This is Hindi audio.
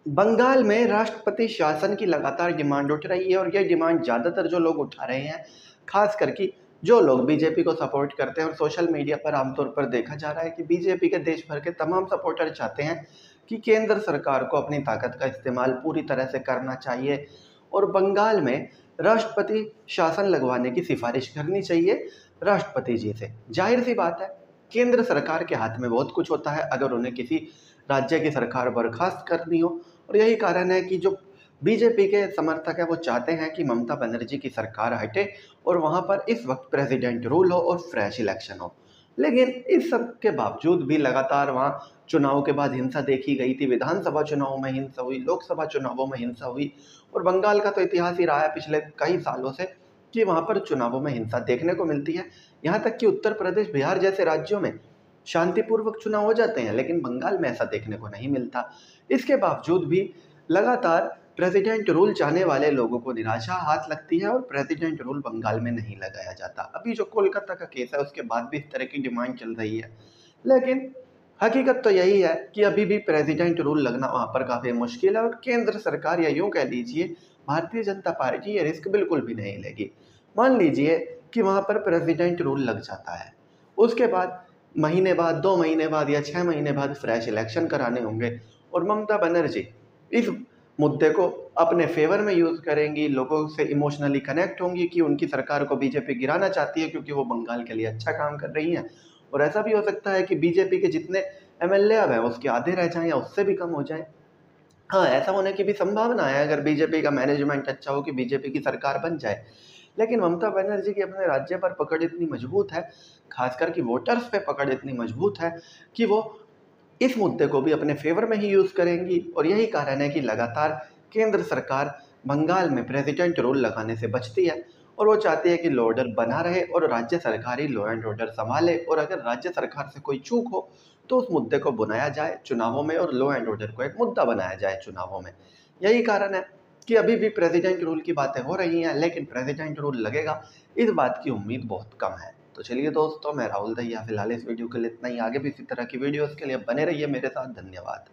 बंगाल में राष्ट्रपति शासन की लगातार डिमांड उठ रही है और यह डिमांड ज़्यादातर जो लोग उठा रहे हैं, खास करके जो लोग बीजेपी को सपोर्ट करते हैं और सोशल मीडिया पर आमतौर पर देखा जा रहा है कि बीजेपी के देश भर के तमाम सपोर्टर चाहते हैं कि केंद्र सरकार को अपनी ताकत का इस्तेमाल पूरी तरह से करना चाहिए और बंगाल में राष्ट्रपति शासन लगवाने की सिफारिश करनी चाहिए राष्ट्रपति जी से। जाहिर सी बात है, केंद्र सरकार के हाथ में बहुत कुछ होता है अगर उन्हें किसी राज्य की सरकार बर्खास्त करनी हो, और यही कारण है कि जो बीजेपी के समर्थक हैं वो चाहते हैं कि ममता बनर्जी की सरकार हटे और वहाँ पर इस वक्त प्रेसिडेंट रूल हो और फ्रेश इलेक्शन हो। लेकिन इस सब के बावजूद भी लगातार वहाँ चुनाव के बाद हिंसा देखी गई थी, विधानसभा चुनाव में हिंसा हुई, लोकसभा चुनावों में हिंसा हुई, और बंगाल का तो इतिहास ही रहा है पिछले कई सालों से कि वहाँ पर चुनावों में हिंसा देखने को मिलती है। यहाँ तक कि उत्तर प्रदेश, बिहार जैसे राज्यों में शांतिपूर्वक चुनाव हो जाते हैं, लेकिन बंगाल में ऐसा देखने को नहीं मिलता। इसके बावजूद भी लगातार प्रेसिडेंट रूल चाहने वाले लोगों को निराशा हाथ लगती है और प्रेसिडेंट रूल बंगाल में नहीं लगाया जाता। अभी जो कोलकाता का केस है उसके बाद भी इस तरह की डिमांड चल रही है, लेकिन हकीकत तो यही है कि अभी भी प्रेसिडेंट रूल लगना वहाँ पर काफ़ी मुश्किल है और केंद्र सरकार, या यूँ कह लीजिए भारतीय जनता पार्टी, ये रिस्क बिल्कुल भी नहीं लेगी। मान लीजिए कि वहाँ पर प्रेसिडेंट रूल लग जाता है, उसके बाद महीने बाद, 2 महीने बाद या 6 महीने बाद फ्रेश इलेक्शन कराने होंगे और ममता बनर्जी इस मुद्दे को अपने फेवर में यूज़ करेंगी, लोगों से इमोशनली कनेक्ट होंगी कि उनकी सरकार को बीजेपी गिराना चाहती है क्योंकि वो बंगाल के लिए अच्छा काम कर रही हैं। और ऐसा भी हो सकता है कि बीजेपी के जितने एमएलए अब हैं उसके आधे रह जाएँ या उससे भी कम हो जाएँ। हाँ, ऐसा होने की भी संभावना है अगर बीजेपी का मैनेजमेंट अच्छा हो कि बीजेपी की सरकार बन जाए। लेकिन ममता बनर्जी की अपने राज्य पर पकड़ इतनी मजबूत है, खासकर कि वोटर्स पे पकड़ इतनी मजबूत है कि वो इस मुद्दे को भी अपने फेवर में ही यूज़ करेंगी, और यही कारण है कि लगातार केंद्र सरकार बंगाल में प्रेसिडेंट रूल लगाने से बचती है और वो चाहती है कि लॉ ऑर्डर बना रहे और राज्य सरकार ही लॉ एंड ऑर्डर संभाले, और अगर राज्य सरकार से कोई चूक हो तो उस मुद्दे को बुलाया जाए चुनावों में और लॉ एंड ऑर्डर को एक मुद्दा बनाया जाए चुनावों में। यही कारण है कि अभी भी प्रेसिडेंट रूल की बातें हो रही हैं, लेकिन प्रेसिडेंट रूल लगेगा इस बात की उम्मीद बहुत कम है। तो चलिए दोस्तों, मैं राहुल दहिया फिलहाल इस वीडियो के लिए इतना ही। आगे भी इसी तरह की वीडियोस के लिए बने रहिए मेरे साथ। धन्यवाद।